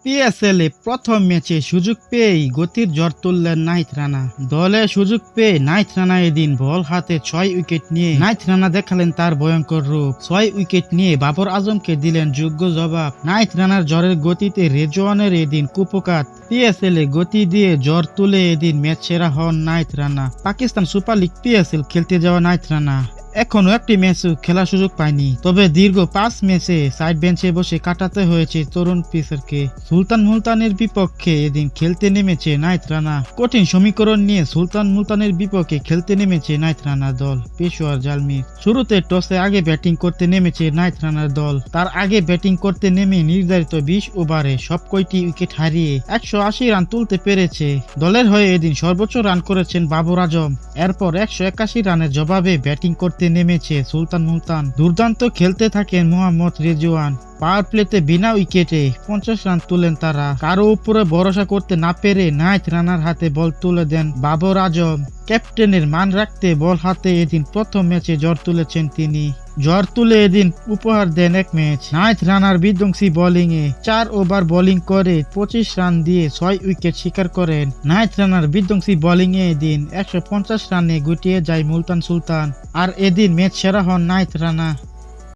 PSL এ প্রথম ম্যাচে সুযোগ পেয়েই গতির ঝড় তুললেন নাহিদ রানা। দলে সুযোগ পেয়ে নাহিদ রানা এদিন বল হাতে 6 উইকেট নিয়ে নাহিদ রানা দেখালেন তার ভয়ঙ্কর রূপ। 6 উইকেট নিয়ে বাবর আজমকে দিলেন যোগ্য জবাব। নাহিদ রানার ঝড়ের গতিতে রেজওয়ানের এদিন কুপকাত। পিএসএল এ গতি দিয়ে ঝড় তুলে এদিন ম্যাচ সেরা হন Nahid Rana. Pakistan super league PSL খেলতে যাওয়া নাহিদ রানা এখনো একটি ম্যাচও খেলার সুযোগ পায়নি। তবে দীর্ঘ 5 ম্যাচে সাইড বেঞ্চে বসে কাটাতে হয়েছে তরুণ পেসারকে। সুলতান মুলতানের বিপক্ষে এদিন খেলতে নেমেছে নাহিদ রানা। কঠিন সমীকরণ নিয়ে সুলতান মুলতানের বিপক্ষে খেলতে নেমেছে নাহিদ রানার দল পেশোয়ার জালমির। শুরুতে টসে আগে ব্যাটিং করতে নেমেছে নাহিদ রানার দল। তার আগে ব্যাটিং করতে নেমে নির্ধারিত 20 ওভারে সব কয়টি উইকেট হারিয়ে 180 রান তুলতে পেরেছে। দলের হয়ে এদিন সর্বোচ্চ রান করেছেন বাবর আজম। এরপর 181 রানের জবাবে ব্যাটিং করতে নেমেছে সুলতান মুলতান। দুর্দান্ত খেলতে থাকেন মোহাম্মদ রেজওয়ান। পাওয়ার প্লেতে বিনা উইকেটে 50 রান তুলেন তারা। কারো উপরে ভরসা করতে না পেরে নাহিদ রানার হাতে বল তুলে দেন বাবর আজম। ক্যাপ্টেনের মান রাখতে বল হাতে এদিন প্রথম ম্যাচে ঝড় তুলেছেন তিনি। ঝড় তুলে এদিন উপহার দেন এক ম্যাচ। নাহিদ রানার বিধ্বংসী বোলিং এ 4 ওভার বোলিং করে 25 রান দিয়ে 6 উইকেট শিকার করেন। নাহিদ রানার বিধ্বংসী বোলিং এ এদিন 150 রানে গুটিয়ে যায় মুলতান সুলতান। আর এদিন ম্যাচ সেরা হন নাহিদ রানা।